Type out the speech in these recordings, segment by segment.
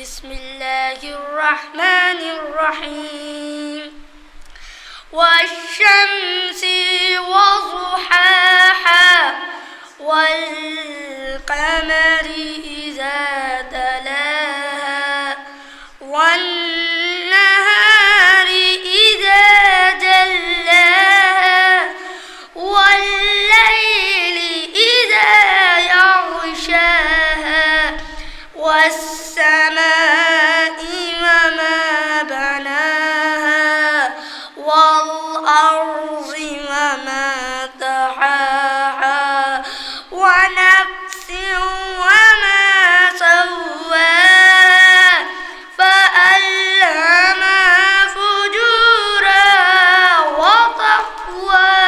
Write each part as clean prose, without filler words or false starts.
بسم الله الرحمن الرحيم والشمس وضحاها والقمر إذا تلاها والنهار إذا جلاها والليل إذا يغشاها والسماء وما بناها والأرض وما طحاها ونفس وما سواها فألهمها فجورها وتقواها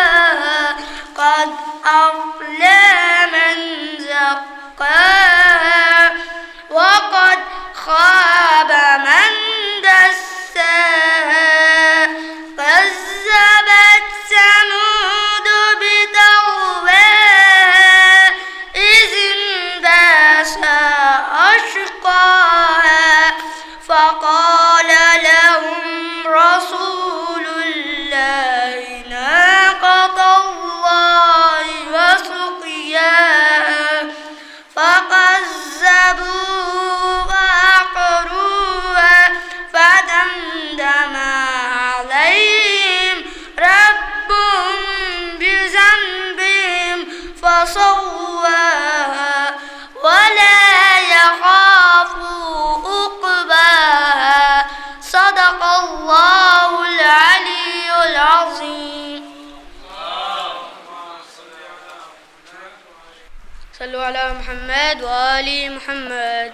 قد أفلح من زكاها وقد خاب من دساها كذبت ثمود بطغواها إذ انبعث أشقاها فقال لهم رسول الله ناقة الله وسقياها فكذبوا وعقروها فدمدم عليهم ربهم بذنبهم فسواها ولا يخاف عقباها صدق الله العلي العظيم. صلوا على محمد وآل محمد.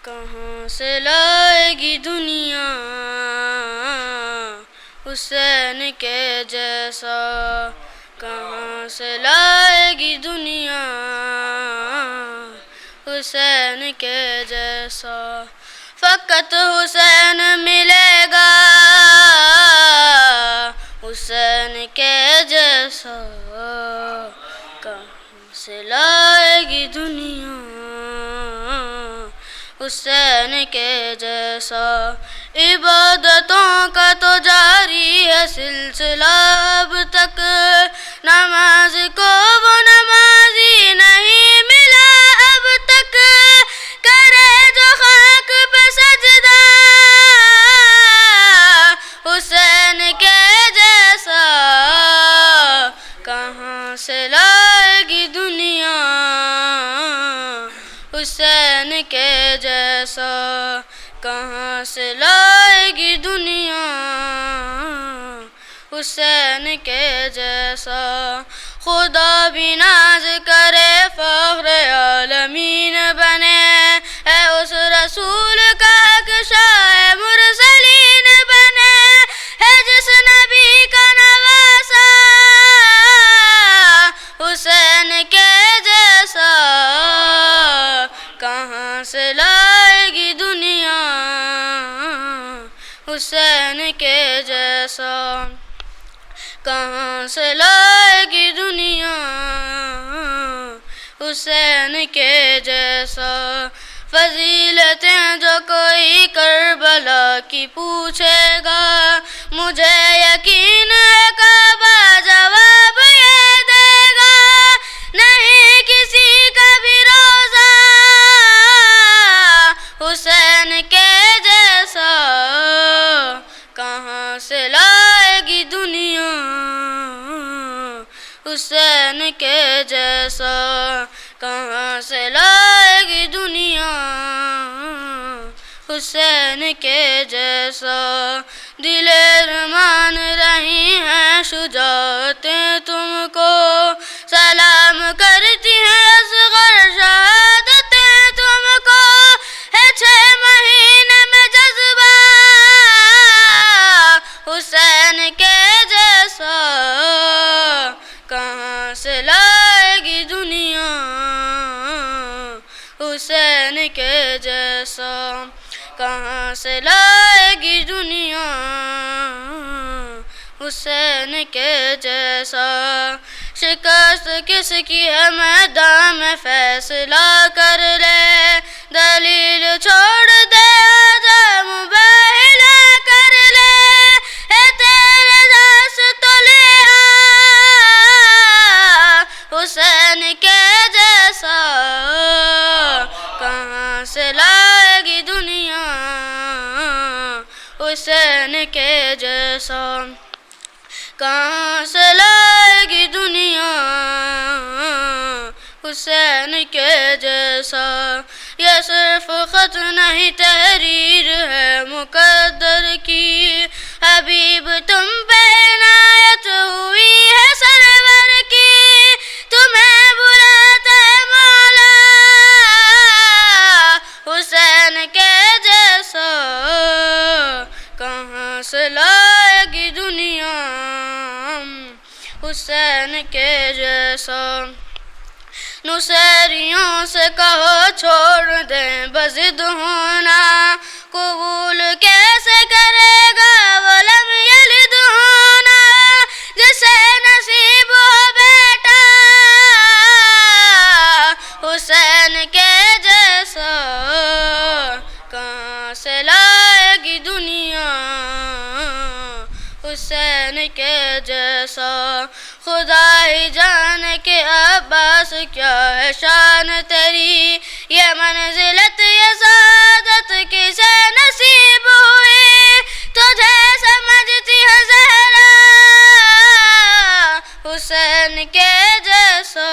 کہاں سے لائے گی دنیا حسین کے جیسا، کہاں سے لائے گی دنیا حسین کے جیسا، فقط حسین ملے گا حسین کے جیسا، کہاں سے لائے گی دنیا حسین کے جیسا، عبادتوں کا تو جاری ہے سلسلہ اب تک، نماز کو وہ نمازی نہیں ملا اب تک، کرے جو خاک پہ سجدہ حسین کے جیسا، کہاں سے لائے گی دنیا حسین کے جیسا، کہاں سے لائے گی دنیا حسین کے جیسا، خدا بھی ناز کرے فخر عالمین بنے، ہے اس رسول کا حق شاہ مرسلین بنے، ہے جس نبی کا نواسا حسین کے جیسا، کہاں سے لائے گی دنیا حسین کے جیسا، کہاں سے لائے گی دنیا حسین کے جیسا، فضیلتیں جو کوئی کربلا کی پوچھے گا، مجھے یقین ہے کعبہ جواب یہ دے گا، نہیں کسی کا بھی روزہ حسین کے جیسا، کہاں سے لائے گی دنیا حسین کے جیسا، کہاں سے لائے گی دنیا حسین کے جیسا، دل ارمان رہی ہیں شجاعتیں تم کو، سلام کرتی ہیں اصغر شہادتیں تم کو، ہے 6 مہینے میں جذبہ حسین کے جیسا، کہاں سے لائے گی دنیا حسین کے جیسا، کہاں سے لائے گی دنیا حسین کے جیسا، شکست کس کی ہے میدان میں فیصلہ کر لے، دلیل چھوڑ دے آجا مباہلہ کر لے، ہے تیرے دست تو لے آ حسین کے جیسا، کہاں سے لائے گی دنیا حسین کے جیسا، کہاں سے لائے گی دنیا حسین کے جیسا، یہ صرف خط نہیں تحریر ہے مقدر کی، حبیب تم پہ عنایت ہوئی ہے سرور کی، تمہیں بلاتا ہے مولا حسین کے جیسا، کہاں سے لائے گی دنیا حسین کے جیسا، نصیریوں سے کہو چھوڑ دیں بضد ہونا، قبول کیسے کرے گا ولم یلد ہونا، جسے نصیب ہو بیٹا حسین کے جیسا، کہاں سے لائے گی دنیا حسین کے جیسا، خدا ہی جانے کہ عباس کیا ہے شان تیری، یہ منزلت یہ سعادت کسے نصیب ہوئی، تجھے سمجھتی ہے زہرا حسین کے جیسا،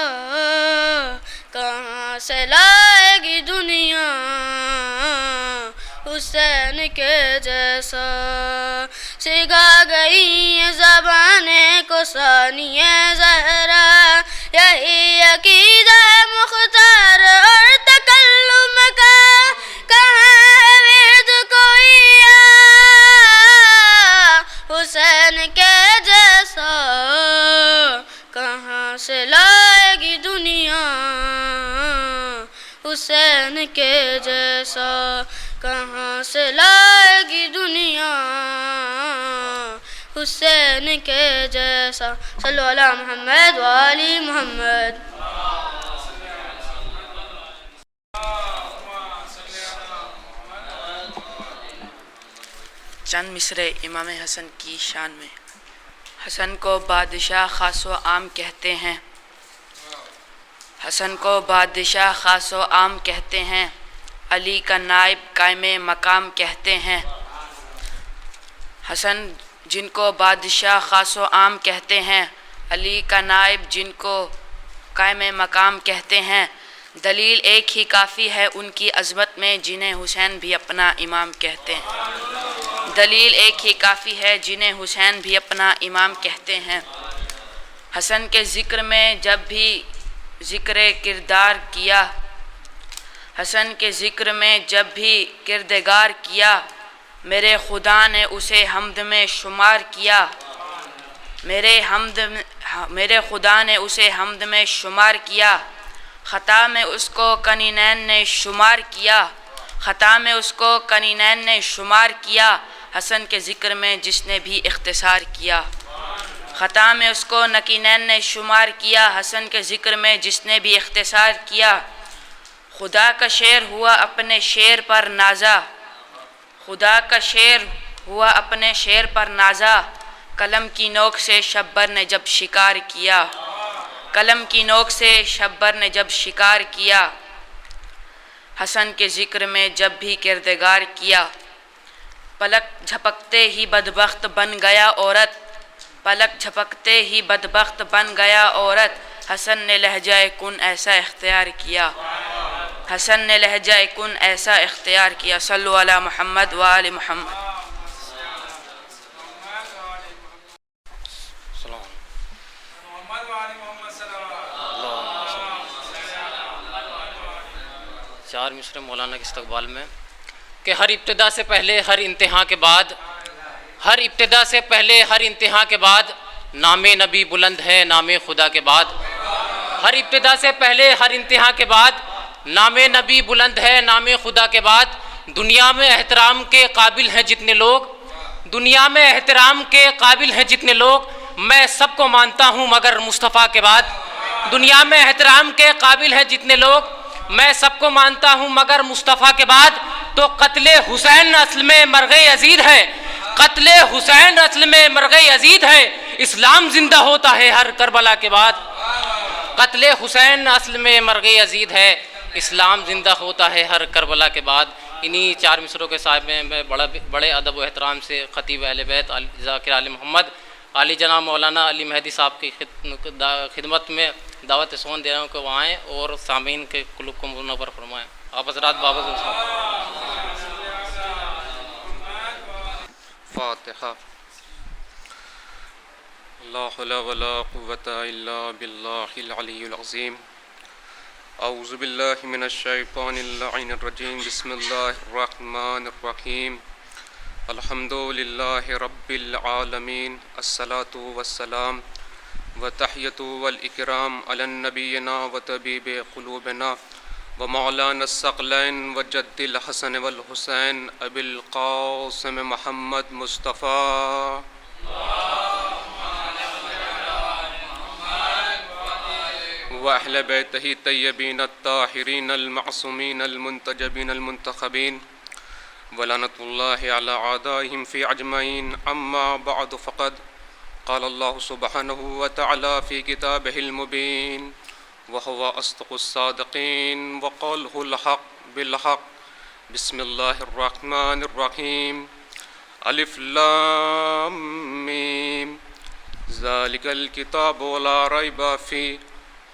کہاں سے لائے گی دنیا حسین کے جیسا، سکھا گئی زبانیں کو ثانی زہرا، یہی عقیدہ مختار اور تکلم کا، کہاں ہے ورد کوئی حسین کے جیسا، کہاں سے لائے گی دنیا حسین کے جیسا، کہاں سے لائے گی دنیا حسین کے جیسا، صلو علی محمد وآل محمد۔ چند مصرے امام حسن کی شان میں۔ حسن کو بادشاہ خاص و عام کہتے ہیں، حسن کو بادشاہ خاص و عام کہتے ہیں، علی کا نائب قائم مقام کہتے ہیں۔ حسن جن کو بادشاہ خاص و عام کہتے ہیں، علی کا نائب جن کو قائم مقام کہتے ہیں، دلیل ایک ہی کافی ہے ان کی عظمت میں جنہیں حسین بھی اپنا امام کہتے ہیں، دلیل ایک ہی کافی ہے جنہیں حسین بھی اپنا امام کہتے ہیں۔ حسن کے ذکر میں جب بھی ذکر کردار کیا، حسن کے ذکر میں جب بھی کردگار کیا، میرے خدا نے اسے حمد میں شمار کیا، میرے خدا نے اسے حمد میں شمار کیا، خطا میں اس کو کنینین نے شمار کیا، خطا میں اس کو کنینین نے شمار کیا، حسن کے ذکر میں جس نے بھی اختصار کیا، خطا میں اس کو نکینین نے شمار کیا، حسن کے ذکر میں جس نے بھی اختصار کیا، خدا کا شعر ہوا اپنے شعر پر نازا، خدا کا شعر ہوا اپنے شعر پر نازا، قلم کی نوک سے شبر نے جب شکار کیا، قلم کی نوک سے شبر نے جب شکار کیا، حسن کے ذکر میں جب بھی کردگار کیا، پلک جھپکتے ہی بدبخت بن گیا عورت، پلک جھپکتے ہی بدبخت بن گیا عورت، حسن نے لہجہ کن ایسا اختیار کیا، حسن نے لہجہ کن ایسا اختیار کیا۔ صلو علی محمد وآل محمد۔ چار مصرے مولانا کے استقبال میں کہ ہر ابتدا سے پہلے ہر انتہا کے بعد، ہر ابتدا سے پہلے ہر انتہا کے بعد نام نبی بلند ہے نام خدا کے بعد، ہر ابتدا سے پہلے ہر انتہا کے بعد نام نبی بلند ہے نام خدا کے بعد، دنیا میں احترام کے قابل ہیں جتنے لوگ، دنیا میں احترام کے قابل ہیں جتنے لوگ، میں سب کو مانتا ہوں مگر مصطفیٰ کے بعد۔ دنیا میں احترام کے قابل ہیں جتنے لوگ، میں سب کو مانتا ہوں مگر مصطفیٰ کے بعد۔ تو قتل حسین اصل میں مرغ یزید ہے، قتل حسین اصل میں مرغ یزید ہے، اسلام زندہ ہوتا ہے ہر کربلا کے بعد۔ قتل حسین اصل میں مرغ یزید ہے، اسلام زندہ ہوتا ہے ہر کربلا کے بعد۔ انہی 4 مصروں کے صاحب میں بڑے ادب و احترام سے خطیب اہل بیت ذاکر آل محمد علی جناب مولانا علی مہدی صاحب کی خدمت میں دعوت سون دے رہا ہوں کہ وہ آئیں اور سامعین کے قلوب کو منور فرمائیں۔ آپ حضرات بابت فاتحہ۔ لا حول ولا قوة الا باللہ العلی العظیم۔ اعوذ باللہ من الشیطان اللعین الرجیم، بسم اللہ الرحمن الرحیم۔ الحمد للہ رب العالمین، الصلاة والسلام وتحیۃ والاکرام علی نبینا وطبیب قلوبنا ومولانا الثقلین وجد الحسن والحسین ابی القاسم محمد مصطفیٰ۔ وأهل بيته الطيبين الطاهرين المعصومين المنتجبين المنتخبين ولعنة الله على أعدائهم في أجمعين، أما بعد فقد قال الله سبحانه وتعالى في كتابه المبين وهو أصدق الصادقين وقوله الحق بالحق۔ بسم الله الرحمن الرحيم، ألف لام ميم، ذلك الكتاب لا ريب فيه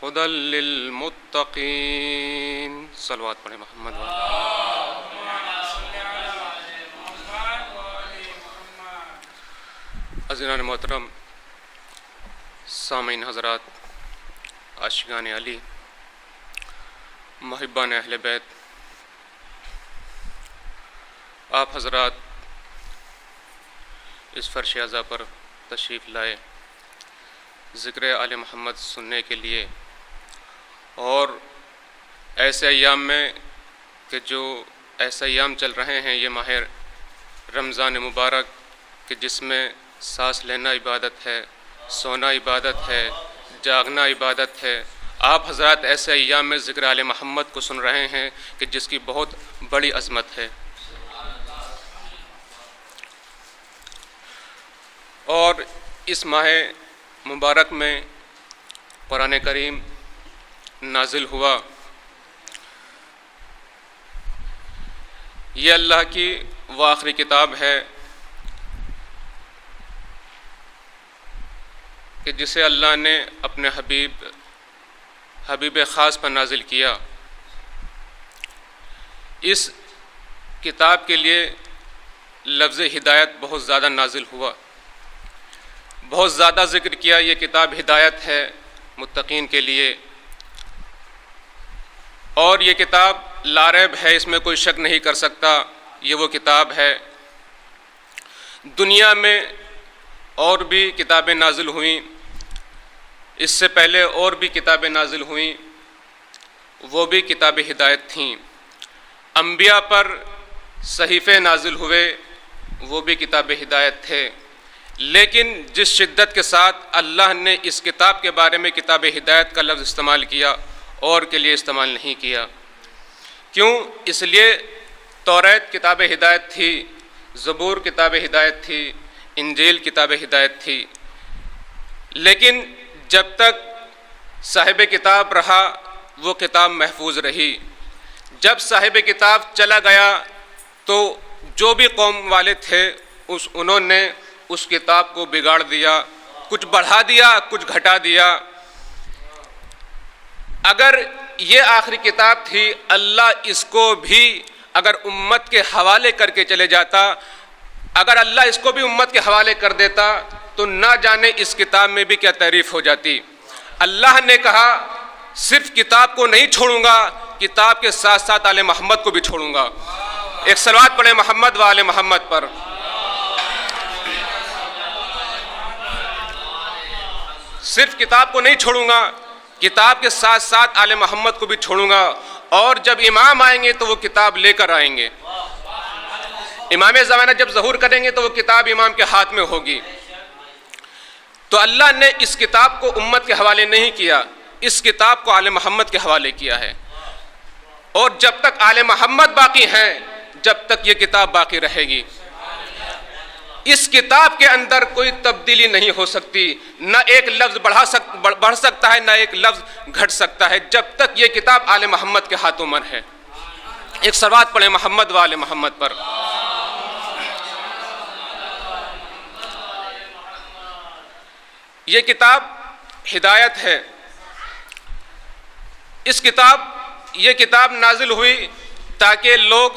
هدى للمتقين۔ صلوات پڑھیں محمد عزیزان محترم، سامعین حضرات، عاشقان علی، محبان اہل بیت، آپ حضرات اس فرش اعزا پر تشریف لائے ذکر آل محمد سننے کے لیے، اور ایسے ایام میں کہ جو ایسے ایام چل رہے ہیں، یہ ماہ رمضان مبارک کہ جس میں سانس لینا عبادت ہے، سونا عبادت ہے، جاگنا عبادت ہے، آپ حضرات ایسے ایام میں ذکر آل محمد کو سن رہے ہیں کہ جس کی بہت بڑی عظمت ہے۔ اور اس ماہ مبارک میں قرآن کریم نازل ہوا۔ یہ اللہ کی وہ آخری کتاب ہے کہ جسے اللہ نے اپنے حبیب خاص پر نازل کیا۔ اس کتاب کے لیے لفظ ہدایت بہت زیادہ نازل ہوا، بہت زیادہ ذکر کیا۔ یہ کتاب ہدایت ہے متقین کے لیے، اور یہ کتاب لا ریب ہے، اس میں کوئی شک نہیں کر سکتا، یہ وہ کتاب ہے۔ دنیا میں اور بھی کتابیں نازل ہوئیں، اس سے پہلے اور بھی کتابیں نازل ہوئیں، وہ بھی کتاب ہدایت تھیں۔ انبیاء پر صحیفے نازل ہوئے، وہ بھی کتاب ہدایت تھے، لیکن جس شدت کے ساتھ اللہ نے اس کتاب کے بارے میں کتاب ہدایت کا لفظ استعمال کیا اور کے لیے استعمال نہیں کیا۔ کیوں؟ اس لیے توریت کتاب ہدایت تھی، زبور کتاب ہدایت تھی، انجیل کتاب ہدایت تھی، لیکن جب تک صاحب کتاب رہا وہ کتاب محفوظ رہی۔ جب صاحب کتاب چلا گیا تو جو بھی قوم والے تھے انہوں نے اس کتاب کو بگاڑ دیا، کچھ بڑھا دیا، کچھ گھٹا دیا۔ اگر یہ آخری کتاب تھی، اللہ اس کو بھی اگر امت کے حوالے کر کے چلے جاتا، اگر اللہ اس کو بھی امت کے حوالے کر دیتا تو نہ جانے اس کتاب میں بھی کیا تعریف ہو جاتی۔ اللہ نے کہا صرف کتاب کو نہیں چھوڑوں گا، کتاب کے ساتھ ساتھ آل محمد کو بھی چھوڑوں گا۔ ایک صلوات پڑھیں محمد و آل محمد پر۔ صرف کتاب کو نہیں چھوڑوں گا، کتاب کے ساتھ ساتھ آل محمد کو بھی چھوڑوں گا، اور جب امام آئیں گے تو وہ کتاب لے کر آئیں گے۔ امام زمانہ جب ظہور کریں گے تو وہ کتاب امام کے ہاتھ میں ہوگی. تو اللہ نے اس کتاب کو امت کے حوالے نہیں کیا، اس کتاب کو آل محمد کے حوالے کیا ہے. اور جب تک آل محمد باقی ہیں جب تک یہ کتاب باقی رہے گی. اس کتاب کے اندر کوئی تبدیلی نہیں ہو سکتی، نہ ایک لفظ بڑھ سکتا ہے، نہ ایک لفظ گھٹ سکتا ہے، جب تک یہ کتاب آل محمد کے ہاتھوں میں ہے. ایک صلوات پڑھیں محمد و آل محمد پر. یہ کتاب ہدایت ہے. یہ کتاب نازل ہوئی تاکہ لوگ،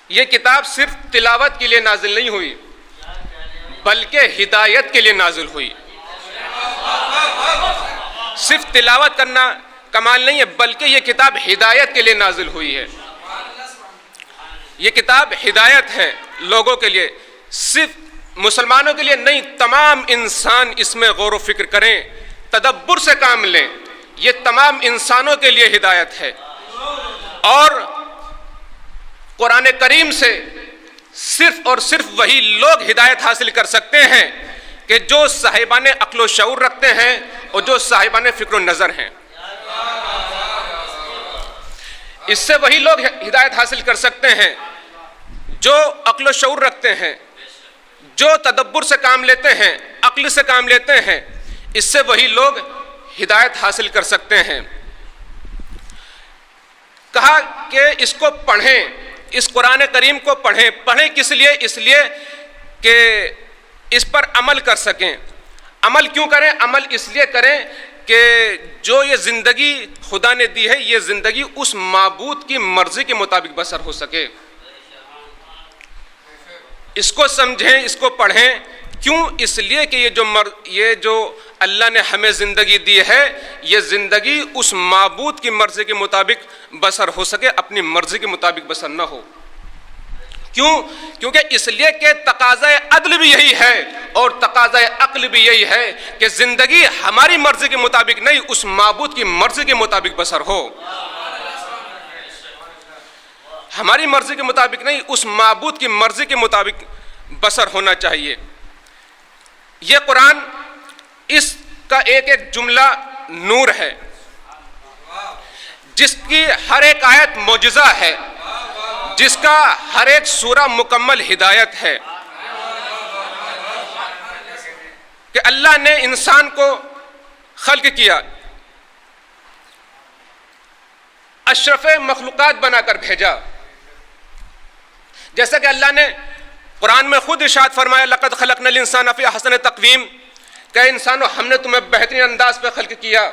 یہ کتاب صرف تلاوت کے لیے نازل نہیں ہوئی بلکہ ہدایت کے لیے نازل ہوئی. صرف تلاوت کرنا کمال نہیں ہے بلکہ یہ کتاب ہدایت کے لیے نازل ہوئی ہے. یہ کتاب ہدایت ہے لوگوں کے لیے، صرف مسلمانوں کے لیے نہیں، تمام انسان اس میں غور و فکر کریں، تدبر سے کام لیں. یہ تمام انسانوں کے لیے ہدایت ہے. اور قرآن کریم سے صرف اور صرف وہی لوگ ہدایت حاصل کر سکتے ہیں کہ جو صاحبان عقل و شعور رکھتے ہیں اور جو صاحبان فکر و نظر ہیں. اس سے وہی لوگ ہدایت حاصل کر سکتے ہیں جو عقل و شعور رکھتے ہیں، جو تدبر سے کام لیتے ہیں، عقل سے کام لیتے ہیں. اس سے وہی لوگ ہدایت حاصل کر سکتے ہیں. کہا کہ اس کو پڑھیں، اس قرآن کریم کو پڑھیں کس لیے؟ اس لیے کہ اس پر عمل کر سکیں. عمل کیوں کریں؟ عمل اس لیے کریں کہ جو یہ زندگی خدا نے دی ہے، یہ زندگی اس معبود کی مرضی کے مطابق بسر ہو سکے. اس کو سمجھیں، اس کو پڑھیں. کیوں؟ اس لیے کہ یہ جو اللہ نے ہمیں زندگی دی ہے، یہ زندگی اس معبود کی مرضی کے مطابق بسر ہو سکے، اپنی مرضی کے مطابق بسر نہ ہو. کیوں؟ کیونکہ اس لیے کہ تقاضۂ عدل بھی یہی ہے اور تقاضۂ عقل بھی یہی ہے کہ زندگی ہماری مرضی کے مطابق نہیں، اس معبود کی مرضی کے مطابق بسر ہو. ہماری مرضی کے مطابق نہیں، اس معبود کی مرضی کے مطابق بسر ہونا چاہیے. یہ قرآن، اس کا ایک ایک جملہ نور ہے، جس کی ہر ایک آیت معجزہ ہے، جس کا ہر ایک سورہ مکمل ہدایت ہے. کہ اللہ نے انسان کو خلق کیا، اشرف مخلوقات بنا کر بھیجا. جیسا کہ اللہ نے قرآن میں خود ارشاد فرمایا، لقد خلقنا الانسان فی احسن تقویم، کہ انسانوں ہم نے تمہیں بہترین انداز پہ خلق کیا.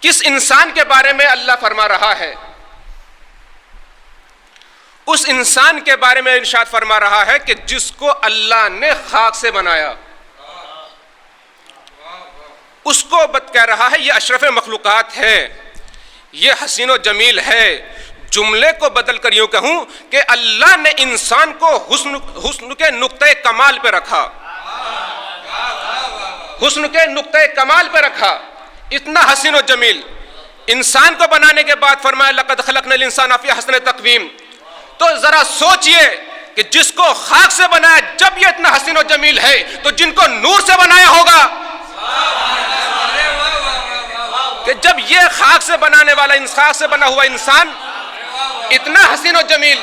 کس انسان کے بارے میں اللہ فرما رہا ہے؟ اس انسان کے بارے میں ارشاد فرما رہا ہے کہ جس کو اللہ نے خاک سے بنایا. اس کو کہہ رہا ہے یہ اشرف مخلوقات ہے، یہ حسین و جمیل ہے. جملے کو بدل کر یوں کہوں کہ اللہ نے انسان کو حسن کے نقطۂ کمال پہ رکھا، حسن کے نقطۂ کمال پہ رکھا. اتنا حسین و جمیل انسان کو بنانے کے بعد فرمایا لقد خلقنا الانسان فی احسن تقویم. تو ذرا سوچئے کہ جس کو خاک سے بنایا، جب یہ اتنا حسین و جمیل ہے تو جن کو نور سے بنایا ہوگا، کہ جب یہ خاک سے بنانے والا، خاک سے بنا ہوا انسان اتنا حسین و جمیل،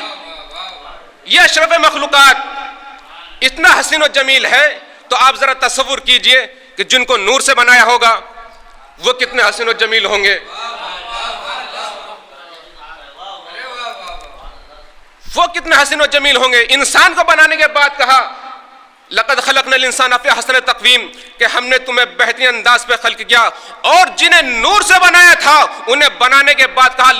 یہ اشرف مخلوقات اتنا حسین و جمیل ہے، تو آپ ذرا تصور کیجئے کہ جن کو نور سے بنایا ہوگا وہ کتنے حسین و جمیل ہوں گے. وہ کتنے حسین و جمیل ہوں گے. انسان کو بنانے کے بعد کہا لقد خلقنا الانسان فی احسن تقویم، کہ ہم نے تمہیں بہترین انداز پہ خلق کیا. اور جنہیں نور سے بنایا تھا انہیں بنانے کے بعد کہا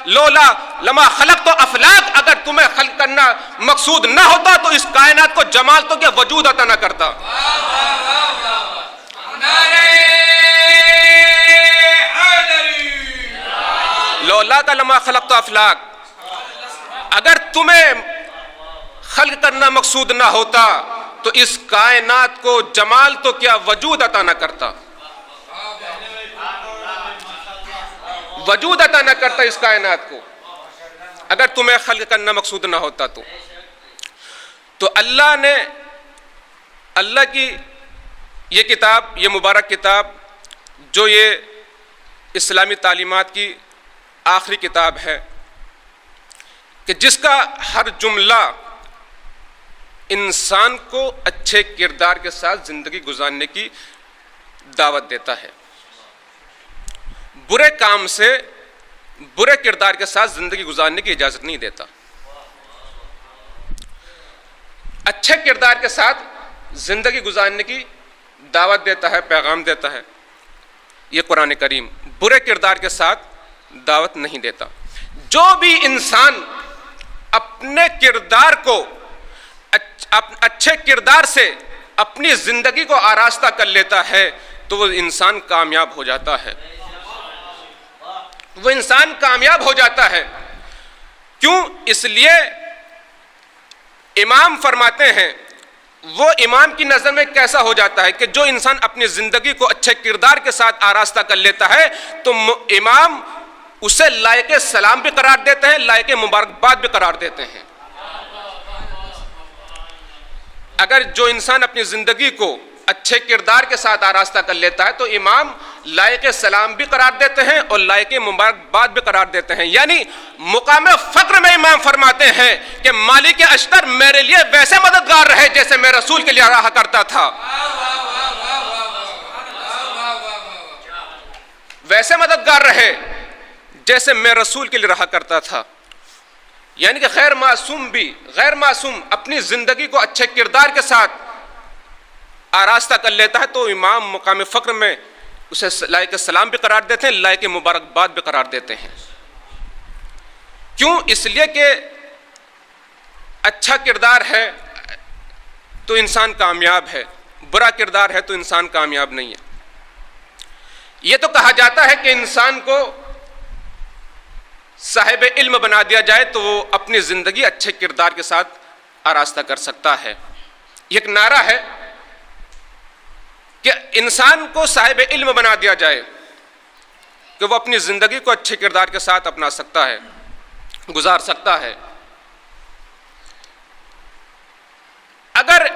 لولا لما خلقت افلاک، اگر تمہیں خلق کرنا مقصود نہ ہوتا تو اس کائنات کو جمال تو کیا وجود عطا نہ کرتا. لولا کا لما خلقت افلاک، اگر تمہیں خلق کرنا مقصود نہ ہوتا تو اس کائنات کو جمال تو کیا وجود عطا نہ کرتا، وجود عطا نہ کرتا اس کائنات کو. اگر تمہیں خلق کرنا مقصود نہ ہوتا تو اللہ نے، اللہ کی یہ کتاب، یہ مبارک کتاب جو یہ اسلامی تعلیمات کی آخری کتاب ہے، کہ جس کا ہر جملہ انسان کو اچھے کردار کے ساتھ زندگی گزارنے کی دعوت دیتا ہے، برے کام سے، برے کردار کے ساتھ زندگی گزارنے کی اجازت نہیں دیتا، اچھے کردار کے ساتھ زندگی گزارنے کی دعوت دیتا ہے، پیغام دیتا ہے یہ قرآن کریم، برے کردار کے ساتھ دعوت نہیں دیتا۔ جو بھی انسان اپنے کردار کو، اچھے کردار سے اپنی زندگی کو آراستہ کر لیتا ہے تو وہ انسان کامیاب ہو جاتا ہے، وہ انسان کامیاب ہو جاتا ہے۔ کیوں؟ اس لیے امام فرماتے ہیں، وہ امام کی نظر میں کیسا ہو جاتا ہے کہ جو انسان اپنی زندگی کو اچھے کردار کے ساتھ آراستہ کر لیتا ہے تو امام اسے لائق سلام بھی قرار دیتے ہیں، لائق مبارکباد بھی قرار دیتے ہیں۔ اگر جو انسان اپنی زندگی کو اچھے کردار کے ساتھ آراستہ کر لیتا ہے تو امام لائق سلام بھی قرار دیتے ہیں اور لائق مبارکباد بھی قرار دیتے ہیں۔ یعنی مقام فخر میں امام فرماتے ہیں کہ مالک اشتر میرے لیے ویسے مددگار رہے جیسے میں رسول کے لیے رہا کرتا تھا، ویسے مددگار رہے جیسے میں رسول کے لیے رہا کرتا تھا۔ یعنی کہ غیر معصوم اپنی زندگی کو اچھے کردار کے ساتھ آراستہ کر لیتا ہے تو امام مقام فخر میں اسے لائق سلام بھی قرار دیتے ہیں، لائق مبارکباد بھی قرار دیتے ہیں۔ کیوں؟ اس لیے کہ اچھا کردار ہے تو انسان کامیاب ہے، برا کردار ہے تو انسان کامیاب نہیں ہے۔ یہ تو کہا جاتا ہے کہ انسان کو صاحب علم بنا دیا جائے تو وہ اپنی زندگی اچھے کردار کے ساتھ آراستہ کر سکتا ہے۔ یہ ایک نعرہ ہے کہ انسان کو صاحب علم بنا دیا جائے کہ وہ اپنی زندگی کو اچھے کردار کے ساتھ اپنا سکتا ہے، گزار سکتا ہے۔ اگر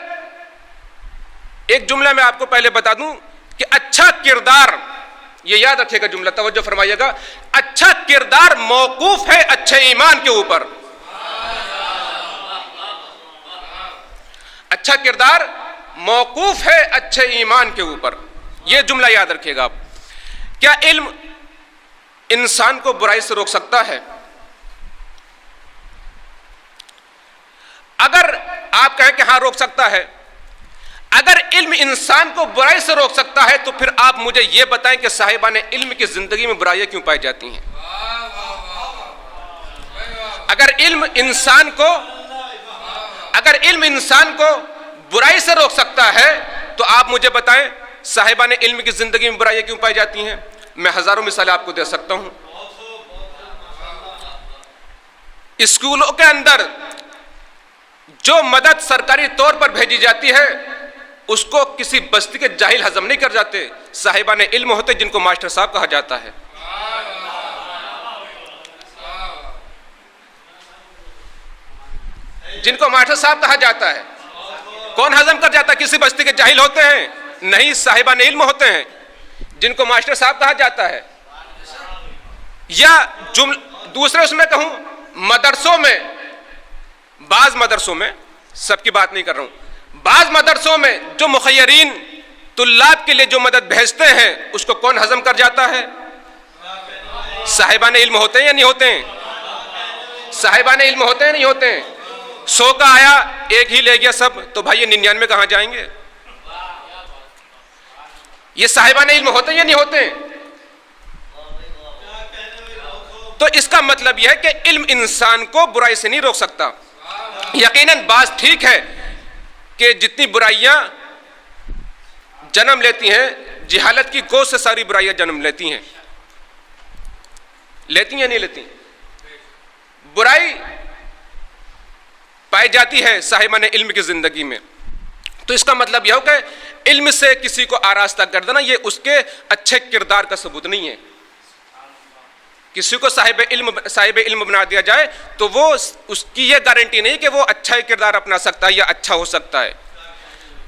ایک جملہ میں آپ کو پہلے بتا دوں کہ اچھا کردار، یہ یاد رکھیے گا جملہ، توجہ فرمائیے گا، اچھا کردار موقوف ہے اچھے ایمان کے اوپر۔ اچھا کردار موقوف ہے اچھے ایمان کے اوپر، یہ جملہ یاد رکھیے گا آپ۔ کیا علم انسان کو برائی سے روک سکتا ہے؟ اگر آپ کہیں کہ ہاں روک سکتا ہے، اگر علم انسان کو برائی سے روک سکتا ہے تو پھر آپ مجھے یہ بتائیں کہ صاحبان علم کی زندگی میں برائیاں کیوں پائی جاتی ہیں؟ اگر علم انسان کو برائی سے روک سکتا ہے تو آپ مجھے بتائیں صاحبان علم کی زندگی میں برائیاں کیوں پائی جاتی ہیں؟ میں ہزاروں مثالیں آپ کو دے سکتا ہوں۔ اسکولوں کے اندر جو مدد سرکاری طور پر بھیجی جاتی ہے اس کو کسی بستی کے جاہل ہضم نہیں کر جاتے، صاحبان علم ہوتے جن کو ماسٹر صاحب کہا جاتا ہے۔ جن کو ماسٹر صاحب کہا جاتا ہے، کون ہضم کر جاتا ہے؟ کسی بستی کے جاہل ہوتے ہیں؟ نہیں، صاحبان علم ہوتے ہیں جن کو ماسٹر صاحب کہا جاتا ہے۔ یا دوسرے اس میں کہوں، مدرسوں میں، بعض مدرسوں میں، سب کی بات نہیں کر رہا ہوں، بعض مدرسوں میں جو مخیرین طلاب کے لیے جو مدد بھیجتے ہیں اس کو کون ہضم کر جاتا ہے؟ صاحبان علم ہوتے ہیں یا نہیں ہوتے ہیں؟ صاحبان علم ہوتے ہیں نہیں ہوتے ہیں؟ 100 کا آیا ایک ہی لے گیا سب، تو بھائی یہ 99 کہاں جائیں گے؟ یہ صاحبان علم ہوتے ہیں یا نہیں ہوتے ہیں؟ تو اس کا مطلب یہ ہے کہ علم انسان کو برائی سے نہیں روک سکتا۔ یقیناً بات ٹھیک ہے کہ جتنی برائیاں جنم لیتی ہیں، جہالت کی گود سے ساری برائیاں جنم لیتی ہیں، لیتی ہیں نہیں لیتی؟ برائی پائی جاتی ہے صاحبان علم کی زندگی میں، تو اس کا مطلب یہ ہو کہ علم سے کسی کو آراستہ کر دینا یہ اس کے اچھے کردار کا ثبوت نہیں ہے۔ کسی کو صاحب علم بنا دیا جائے تو وہ اس کی یہ گارنٹی نہیں کہ وہ اچھا کردار اپنا سکتا ہے یا اچھا ہو سکتا ہے،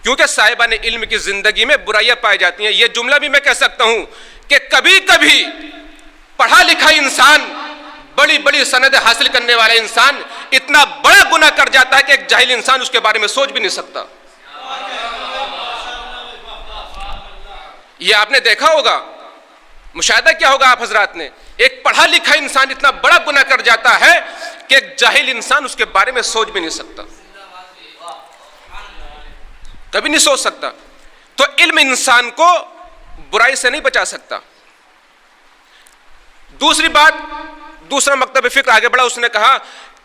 کیونکہ صاحبان علم کی زندگی میں برائیاں پائی جاتی ہیں۔ یہ جملہ بھی میں کہہ سکتا ہوں کہ کبھی کبھی پڑھا لکھا انسان، بڑی بڑی سند حاصل کرنے والا انسان اتنا بڑا گناہ کر جاتا ہے کہ ایک جاہل انسان اس کے بارے میں سوچ بھی نہیں سکتا۔ یہ آپ نے دیکھا ہوگا، مشاہدہ کیا ہوگا آپ حضرات نے، ایک پڑھا لکھا انسان اتنا بڑا گناہ کر جاتا ہے کہ ایک جاہل انسان اس کے بارے میں سوچ بھی نہیں سکتا، کبھی نہیں سوچ سکتا۔ تو علم انسان کو برائی سے نہیں بچا سکتا۔ دوسری بات، دوسرا مکتب فکر آگے بڑھا، اس نے کہا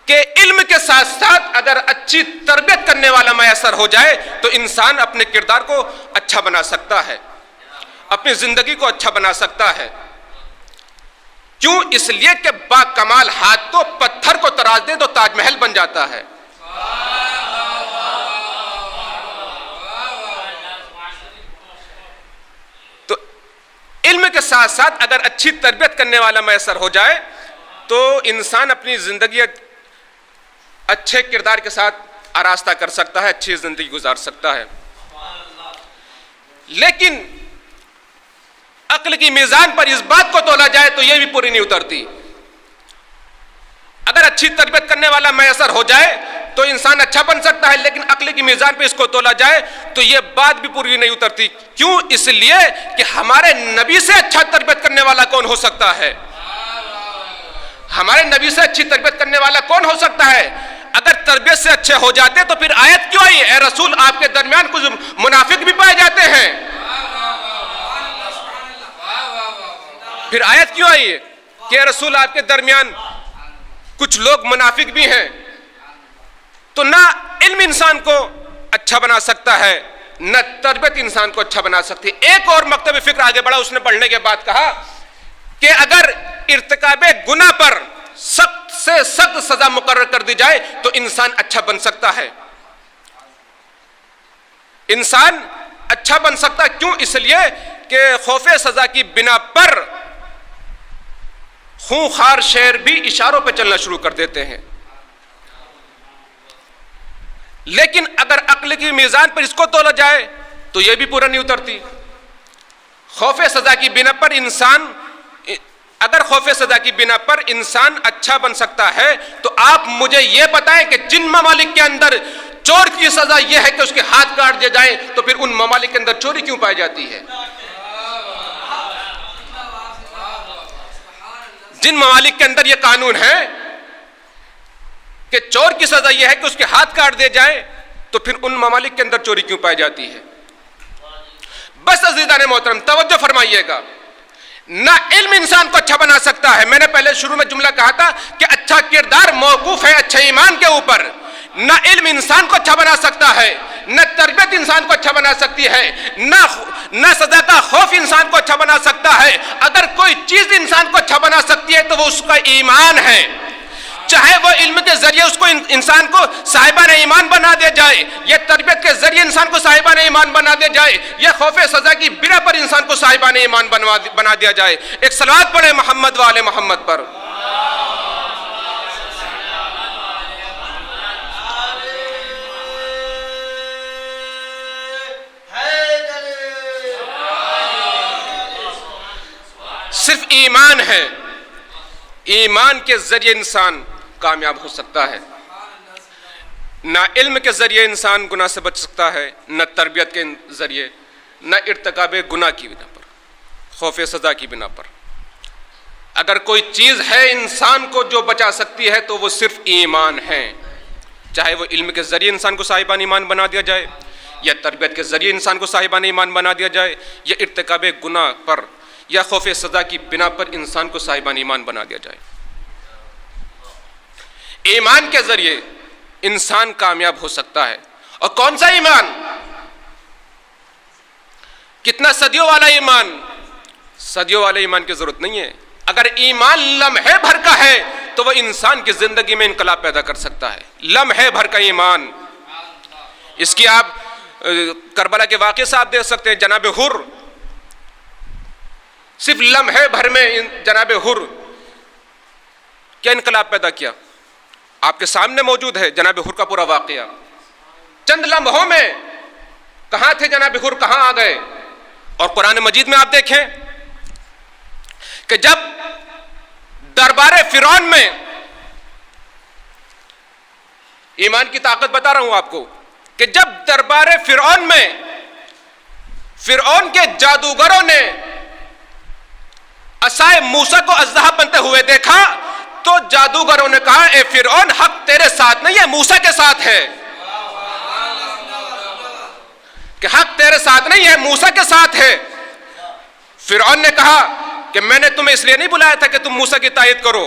کہ علم کے ساتھ ساتھ اگر اچھی تربیت کرنے والا میسر ہو جائے تو انسان اپنے کردار کو اچھا بنا سکتا ہے، اپنی زندگی کو اچھا بنا سکتا ہے۔ کیوں؟ اس لیے کہ با کمال ہاتھ تو پتھر کو تراش دے تو تاج محل بن جاتا ہے۔ تو علم کے ساتھ ساتھ اگر اچھی تربیت کرنے والا میسر ہو جائے تو انسان اپنی زندگی اچھے کردار کے ساتھ آراستہ کر سکتا ہے، اچھی زندگی گزار سکتا ہے۔ لیکن عقل کی میزان پر اس بات کو تولا جائے تو یہ بھی پوری نہیں اترتی۔ اگر اچھی تربیت کرنے والا میسر ہو جائے تو انسان اچھا بن سکتا ہے، لیکن عقل کی میزان پہ اس کو تولا جائے تو یہ بات بھی پوری نہیں اترتی۔ کیوں؟ اس لیے کہ ہمارے نبی سے اچھا تربیت کرنے والا کون ہو سکتا ہے؟ ہمارے نبی سے اچھی تربیت کرنے والا کون ہو سکتا ہے؟ اگر تربیت سے اچھے ہو جاتے تو پھر آیت کیوں آئی؟ اے رسول آپ کے درمیان کچھ منافق بھی پائے جاتے ہیں، پھر آیت کیوں آئی ہے کہ اے رسول آپ کے درمیان کچھ لوگ منافق بھی ہیں؟ تو نہ علم انسان کو اچھا بنا سکتا ہے، نہ تربیت انسان کو اچھا بنا سکتی۔ ایک اور مکتب فکر آگے بڑھا، اس نے پڑھنے کے بعد کہا کہ اگر ارتکاب گناہ پر سخت سے سخت سزا مقرر کر دی جائے تو انسان اچھا بن سکتا ہے، انسان اچھا بن سکتا۔ کیوں؟ اس لیے کہ خوف سزا کی بنا پر خونخوار شیر بھی اشاروں پہ چلنا شروع کر دیتے ہیں، لیکن اگر عقل کی میزان پر اس کو تولا جائے تو یہ بھی پورا نہیں اترتی۔ خوف سزا کی بنا پر انسان، اگر خوف سزا کی بنا پر انسان اچھا بن سکتا ہے تو آپ مجھے یہ بتائیں کہ جن ممالک کے اندر چور کی سزا یہ ہے کہ اس کے ہاتھ کاٹ دیے جائیں تو پھر ان ممالک کے اندر چوری کیوں پائی جاتی ہے؟ جن ممالک کے اندر یہ قانون ہے کہ چور کی سزا یہ ہے کہ اس کے ہاتھ کاٹ دیے جائیں تو پھر ان ممالک کے اندر چوری کیوں پائی جاتی ہے؟ بس عزیزان محترم توجہ فرمائیے گا، نہ علم انسان کو اچھا بنا سکتا ہے، میں نے پہلے شروع میں جملہ کہا تھا کہ اچھا کردار موقوف ہے اچھے ایمان کے اوپر، نہ علم انسان کو اچھا بنا سکتا ہے، نہ تربیت انسان کو اچھا بنا سکتی ہے، نہ سزا کا خوف انسان کو اچھا بنا سکتا ہے۔ اگر کوئی چیز انسان کو اچھا بنا سکتی ہے تو وہ اس کا ایمان ہے، چاہے وہ علم کے ذریعے اس کو انسان کو صاحبان ایمان بنا دیا جائے، یا تربیت کے ذریعے انسان کو صاحبان ایمان بنا دیا جائے، یا خوف سزا کی بنا پر انسان کو صاحبان ایمان بنا دیا جائے۔ ایک صلوات پڑھے محمد و آل محمد پر۔ صرف ایمان ہے، ایمان کے ذریعے انسان کامیاب ہو سکتا ہے، نہ علم کے ذریعے انسان گناہ سے بچ سکتا ہے، نہ تربیت کے ذریعے، نہ ارتکاب گناہ کی بنا پر، خوف سزا کی بنا پر۔ اگر کوئی چیز ہے انسان کو جو بچا سکتی ہے تو وہ صرف ایمان ہے، چاہے وہ علم کے ذریعے انسان کو صاحبان ایمان بنا دیا جائے، یا تربیت کے ذریعے انسان کو صاحبان ایمان بنا دیا جائے، یا ارتکاب گناہ پر یا خوف سزا کی بنا پر انسان کو صاحبان ایمان بنا دیا جائے۔ ایمان کے ذریعے انسان کامیاب ہو سکتا ہے۔ اور کون سا ایمان؟ کتنا صدیوں والا ایمان؟ صدیوں والے ایمان کی ضرورت نہیں ہے۔ اگر ایمان لمحے بھر کا ہے تو وہ انسان کی زندگی میں انقلاب پیدا کر سکتا ہے، لمحے بھر کا ایمان۔ اس کی آپ کربلا کے واقعے سے آپ دیکھ سکتے ہیں، جناب حر، صرف لمحے بھر میں جناب حر کیا انقلاب پیدا کیا؟ آپ کے سامنے موجود ہے جناب حر کا پورا واقعہ. چند لمحوں میں کہاں تھے جناب حر، کہاں آ گئے. اور قرآن مجید میں آپ دیکھیں کہ جب دربار فرعون میں، ایمان کی طاقت بتا رہا ہوں آپ کو، کہ جب دربار فرعون میں فرعون کے جادوگروں نے عصائے موسیٰ کو اژدہا بنتے ہوئے دیکھا تو جادوگروں نے کہا اے فرعون، حق تیرے ساتھ نہیں ہے، موسیٰ کے ساتھ ہے. کہ حق تیرے ساتھ نہیں ہے، موسیٰ کے ساتھ ہے. فرعون نے کہا کہ میں نے تمہیں اس لیے نہیں بلایا تھا کہ تم موسیٰ کی تائید کرو،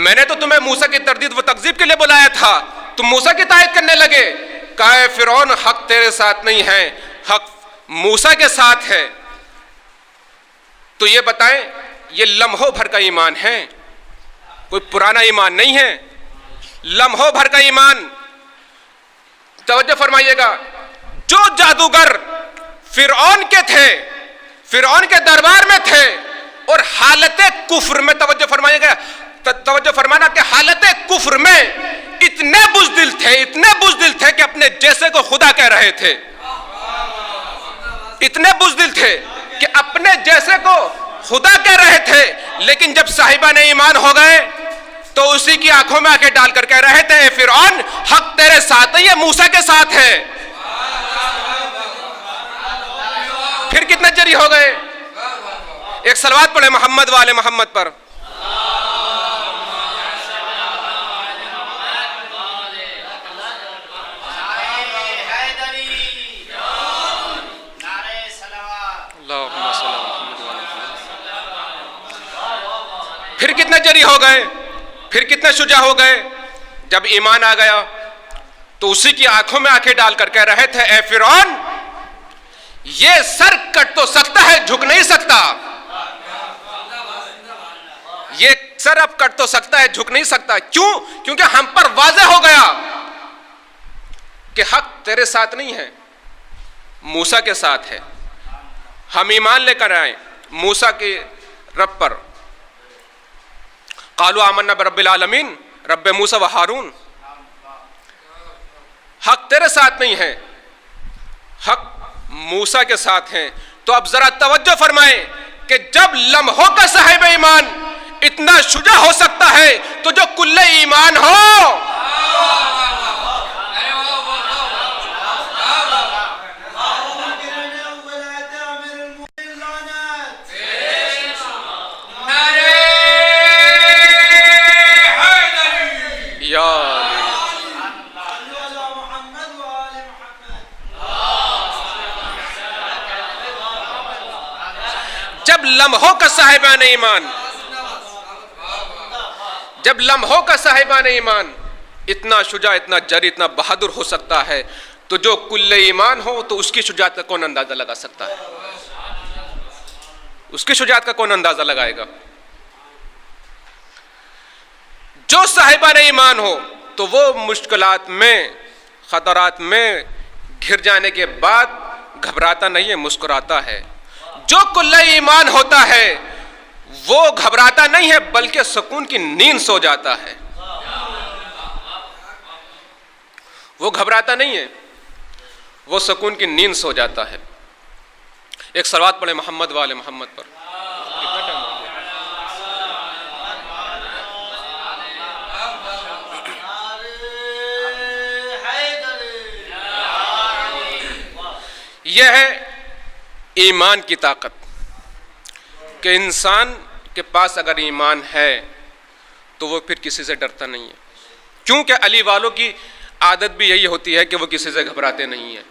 میں نے تو تمہیں موسیٰ کی تردید و تکذیب کے لیے بلایا تھا، تم موسیٰ کی تائید کرنے لگے. کہا اے فرعون، حق تیرے ساتھ نہیں ہے، حق موسیٰ کے ساتھ ہے. تو یہ بتائیں، یہ لمحوں بھر کا ایمان ہے، کوئی پرانا ایمان نہیں ہے، لمحوں بھر کا ایمان. توجہ فرمائیے گا، جو جادوگر فرعون کے تھے، فرعون کے دربار میں تھے اور حالت کفر میں، توجہ فرمائیے گا، توجہ فرمانا کہ حالت کفر میں اتنے بزدل تھے، اتنے بزدل تھے کہ اپنے جیسے کو خدا کہہ رہے تھے. اتنے بزدل تھے کہ اپنے جیسے کو خدا کہہ رہے تھے. لیکن جب صاحبان ایمان ہو گئے تو اسی کی آنکھوں میں آنکھیں ڈال کر کہہ رہے تھے اے فرعون، حق تیرے ساتھ نہیں ہے، موسیٰ کے ساتھ ہے. پھر کتنے جری ہو گئے. ایک صلوات پڑھے محمد والے محمد پر. پھر کتنے جری ہو گئے، پھر کتنے شجاع ہو گئے. جب ایمان آ گیا تو اسی کی آنکھوں میں آنکھیں ڈال کر کہہ رہے تھے اے فرعون، یہ سر کٹ تو سکتا ہے، جھک نہیں سکتا. یہ سر اب کٹ تو سکتا ہے، جھک نہیں سکتا. کیوں؟ کیونکہ ہم پر واضح ہو گیا کہ حق تیرے ساتھ نہیں ہے، موسیٰ کے ساتھ ہے. ہم ایمان لے کر آئے موسیٰ کے رب پر. قالوا آمنا برب العالمین، رب موسیٰ و ہارون. حق تیرے ساتھ نہیں ہے، حق موسیٰ کے ساتھ ہیں. تو اب ذرا توجہ فرمائیں کہ جب لمحوں کا صاحب ایمان اتنا شجاع ہو سکتا ہے تو جو کل ایمان ہو، جب لمحوں کا صاحبان ایمان، جب لمحوں کا صاحبان ایمان اتنا شجاع، اتنا جری، اتنا بہادر ہو سکتا ہے تو جو کل ایمان ہو تو اس کی شجاعت کا کون اندازہ لگا سکتا ہے؟ اس کی شجاعت کا کون اندازہ لگائے گا؟ جو صاحبان ایمان ہو تو وہ مشکلات میں، خطرات میں گھر جانے کے بعد گھبراتا نہیں ہے، مسکراتا ہے. جو کل ایمان ہوتا ہے وہ گھبراتا نہیں ہے بلکہ سکون کی نیند سو جاتا ہے. وہ گھبراتا نہیں ہے، وہ سکون کی نیند سو جاتا ہے. ایک صلوات پڑھے محمد والے محمد پر. یہ ہے ایمان کی طاقت کہ انسان کے پاس اگر ایمان ہے تو وہ پھر کسی سے ڈرتا نہیں ہے. کیونکہ علی والوں کی عادت بھی یہی ہوتی ہے کہ وہ کسی سے گھبراتے نہیں ہیں.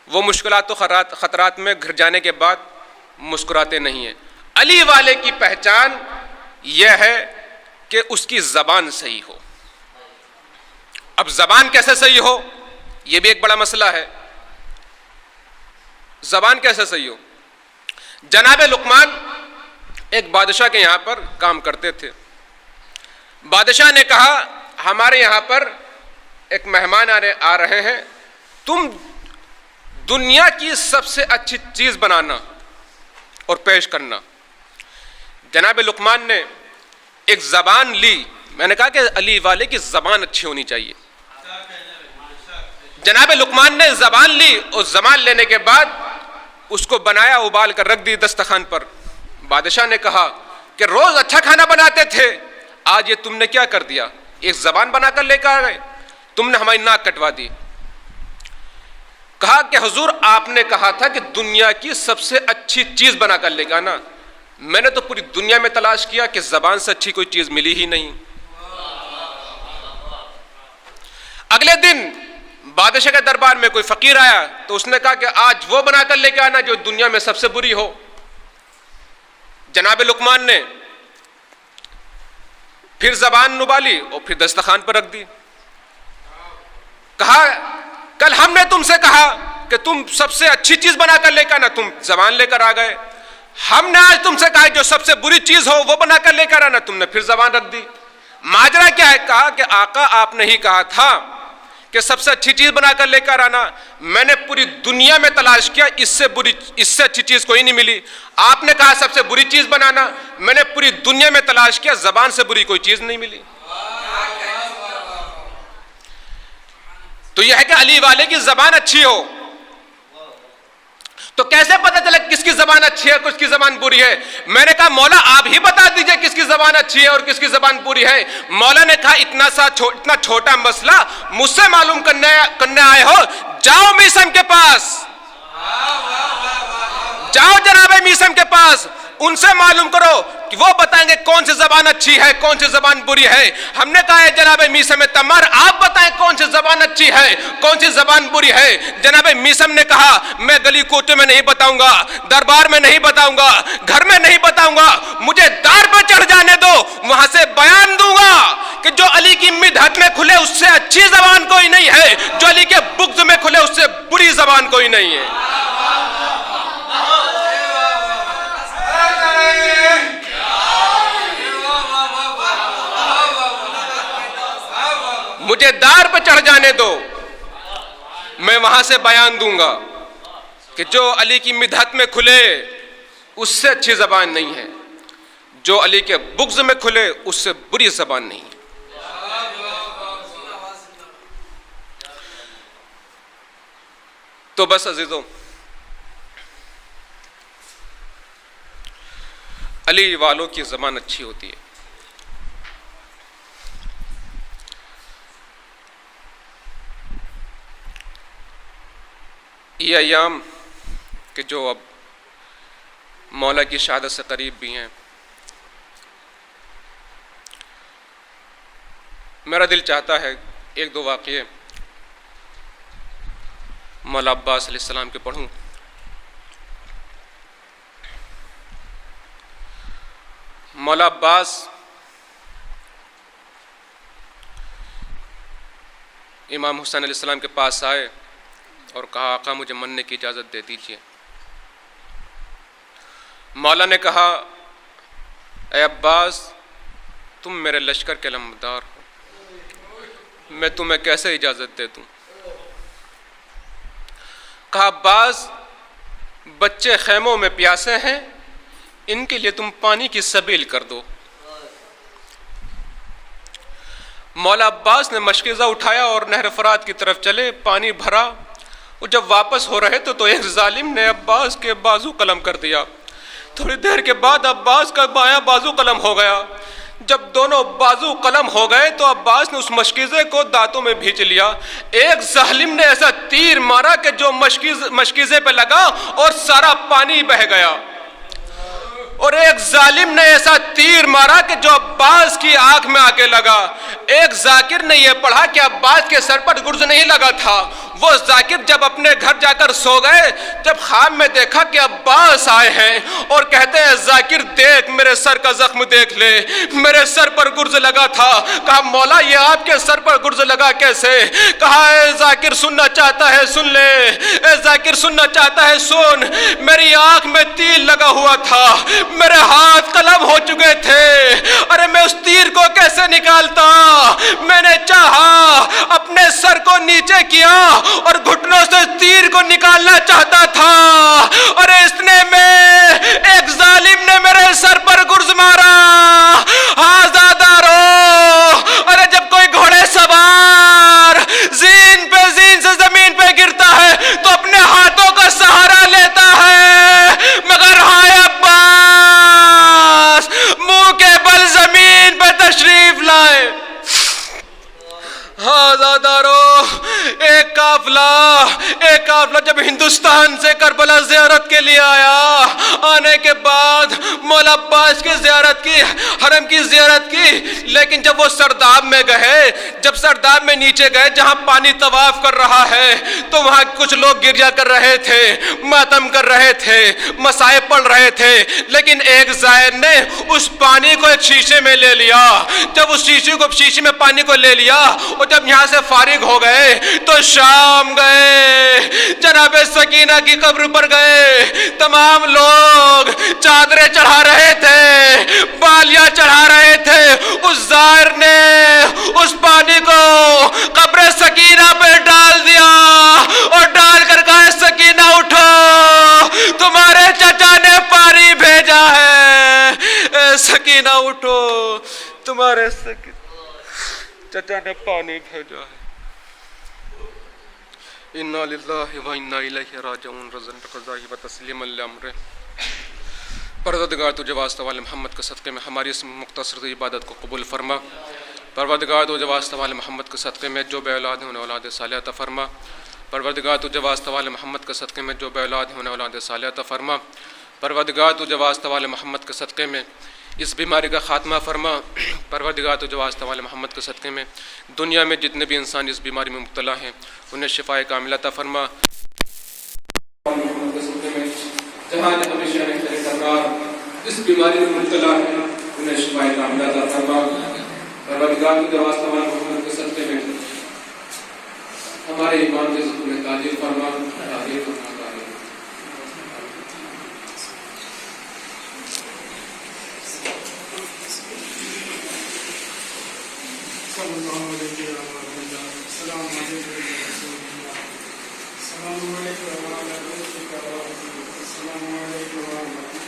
وہ مشکلات و خطرات میں گھر جانے کے بعد مسکراتے نہیں ہیں. علی والے کی پہچان یہ ہے کہ اس کی زبان صحیح ہو. اب زبان کیسے صحیح ہو یہ بھی ایک بڑا مسئلہ ہے. زبان کیسے صحیح ہو؟ جناب لقمان ایک بادشاہ کے یہاں پر کام کرتے تھے. بادشاہ نے کہا ہمارے یہاں پر ایک مہمان آ رہے ہیں، تم دنیا کی سب سے اچھی چیز بنانا اور پیش کرنا. جناب لقمان نے ایک زبان لی. میں نے کہا کہ علی والے کی زبان اچھی ہونی چاہیے. جناب لقمان نے زبان لی اور زبان لینے کے بعد اس کو بنایا, ابال کر رکھ دی دسترخوان پر. بادشاہ نے کہا کہ روز اچھا کھانا بناتے تھے, آج یہ تم نے کیا کر دیا؟ ایک زبان بنا کر لے کر آ گئے, تم نے ہماری ناک کٹوا دی. کہا کہ حضور آپ نے کہا تھا کہ دنیا کی سب سے اچھی چیز بنا کر لے کے آنا. میں نے تو پوری دنیا میں تلاش کیا کہ زبان سے اچھی کوئی چیز ملی ہی نہیں. اگلے دن بادشاہ کے دربار میں کوئی فقیر آیا تو اس نے کہا کہ آج وہ بنا کر لے کے آنا جو دنیا میں سب سے بری ہو. جناب لقمان نے پھر زبان ابالی اور پھر دسترخوان پر رکھ دی. کہا کل ہم نے تم سے کہا کہ تم سب سے اچھی چیز بنا کر لے کے آنا, تم زبان لے کر آ گئے. ہم نے آج تم سے کہا جو سب سے بری چیز ہو وہ بنا کر لے کر آنا, تم نے پھر زبان رکھ دی. ماجرا کیا ہے؟ کہا کہ آقا آپ نے ہی کہا تھا کہ سب سے اچھی چیز بنا کر لے کر آنا. میں نے پوری دنیا میں تلاش کیا, اس سے اچھی چیز کوئی نہیں ملی. آپ نے کہا سب سے بری چیز بنانا, میں نے پوری دنیا میں تلاش کیا, زبان سے بری کوئی چیز نہیں ملی. تو یہ ہے کہ علی والے کی زبان اچھی ہو. تو کیسے پتہ چلے کس کی زبان اچھی ہے کس کی زبان بری ہے؟ میں نے کہا مولا آپ ہی بتا دیجئے کس کی زبان اچھی ہے اور کس کی زبان بری ہے. مولا نے کہا اتنا چھوٹا مسئلہ مجھ سے معلوم کرنے آئے ہو, جاؤ میثم کے پاس, جاؤ جناب میثم کے پاس, ان سے معلوم کرو کہ وہ بتائیں گے کون سی زبان اچھی ہے کون سی زبان بری ہے. ہم نے کہا ہے جناب میثم تمر آپ بتائیں کون سی زبان اچھی ہے کون سی زبان بری ہے. جناب میثم نے کہا میں گلی کوچے میں نہیں بتاؤں گا, دربار میں نہیں بتاؤں گا, گھر میں نہیں بتاؤں گا, مجھے دار پہ چڑھ جانے دو, وہاں سے بیان دوں گا کہ جو علی کی مدحت میں کھلے اس سے اچھی زبان کوئی نہیں ہے, جو علی کے بغض میں کھلے اس سے بری زبان کوئی نہیں ہے. مجھے دار پہ چڑھ جانے دو, میں وہاں سے بیان دوں گا کہ جو علی کی مدحت میں کھلے اس سے اچھی زبان نہیں ہے, جو علی کے بغض میں کھلے اس سے بری زبان نہیں ہے. تو بس عزیزوں, علی والوں کی زبان اچھی ہوتی ہے. یہ ایام کہ جو اب مولا کی شہادت سے قریب بھی ہیں, میرا دل چاہتا ہے ایک دو واقعے مولا عباس علیہ السلام کے پڑھوں. مولا عباس امام حسین علیہ السلام کے پاس آئے اور کہا آقا مجھے مننے کی اجازت دے دیجیے. مولا نے کہا اے عباس تم میرے لشکر کے علمبردار ہو, میں تمہیں کیسے اجازت دے دوں؟ کہا عباس بچے خیموں میں پیاسے ہیں, ان کے لیے تم پانی کی سبیل کر دو. مولا عباس نے مشکیزہ اٹھایا اور نہر فرات کی طرف چلے, پانی بھرا, اور جب واپس ہو رہے تو ایک ظالم نے عباس کے بازو قلم کر دیا. تھوڑی دیر کے بعد عباس کا بایاں بازو قلم ہو گیا. جب دونوں بازو قلم ہو گئے تو عباس نے اس مشکیزے کو دانتوں میں بھینچ لیا. ایک ظالم نے ایسا تیر مارا کہ جو مشکیزے پہ لگا اور سارا پانی بہہ گیا, اور ایک ظالم نے ایسا تیر مارا کہ جو عباس کی آنکھ میں آ کے لگا. ایک ذاکر نے یہ پڑھا کہ عباس کے سر پر گرز نہیں لگا تھا. وہ ذاکر جب اپنے گھر جا کر سو گئے, جب خواب میں دیکھا کہ عباس آئے ہیں اور کہتے ہیں ذاکر دیکھ میرے سر کا زخم دیکھ لے, میرے سر پر گرز لگا تھا. کہا مولا یہ آپ کے سر پر گرز لگا کیسے؟ کہا اے ذاکر سننا چاہتا ہے سن لے, اے ذاکر سننا چاہتا ہے سن. میری آنکھ میں تیر لگا ہوا تھا, میرے ہاتھ قلم ہو چکے تھے, ارے میں اس تیر کو کیسے نکالتا؟ میں نے چاہا اپنے سر کو نیچے کیا اور گھٹنوں سے تیر کو نکالنا چاہتا تھا, اور اتنے میں ایک ظالم نے میرے سر پر گرز مارا. ہاں آزادارو، ایک قافلہ جب ہندوستان سے کربلا زیارت کے لیے آیا، آنے کے بعد مولا عباس کی زیارت کی، حرم کی زیارت کی، لیکن جب وہ سرداب میں گئے، جب سرداب میں نیچے گئے جہاں پانی طواف کر رہا ہے، تو وہاں کچھ لوگ گریا کر رہے تھے، ماتم کر رہے تھے، مصائب پڑھ رہے تھے، لیکن ایک زائر نے اس پانی کو ایک شیشے میں لے لیا۔ جب اس شیشے میں پانی کو لے لیا اور جب یہاں سے فارغ ہو گئے تو شام گئے، جناب سکینہ کی قبر پر گئے، تمام لوگ چادریں چڑھا رہے تھے، بالیاں چڑھا رہے تھے، اس زائر نے اس پانی کو قبر سکینہ پہ ڈال دیا اور ڈال کر کہا سکینہ اٹھو، تمہارے چچا نے پانی بھیجا ہے، اے سکینہ اٹھو، تمہارے چچا نے پانی بھیجا ہے۔ انا للہ و انا الیہ راجعون، رضا بقضائہ و تسلیما لامرہ۔ پروردگار تجھے واسطہ والے محمد کے صدقے میں ہماری اس مختصر عبادت کو قبول فرما۔ پروردگار تجھے واسطہ والے محمد کے صدقے میں جو بے اولاد ہیں انہیں اولاد صالحہ عطا فرما۔ پروردگار تجھے واسطہ والے محمد کے صدقے میں جو بے اولاد ہیں انہیں اولاد صالحہ عطا فرما۔ پروردگار تجھے واسطہ والے محمد کے صدقے میں اس بیماری کا خاتمہ فرما۔ پروردگار تجھے واسطہ والے محمد کے صدقے میں دنیا میں جتنے بھی انسان اس بیماری میں مبتلا ہیں انہیں شفائے کاملہ عطا فرما۔ جہاں اس بیماری میں مبتلا ہیں انہیں شفائے کاملہ عطا فرما۔ پروردگار تجھے واسطہ والے محمد کے صدقے میں ہمارے ایمان کے ذکر تاجر فرما، تاجر فرما۔ السلام علیکم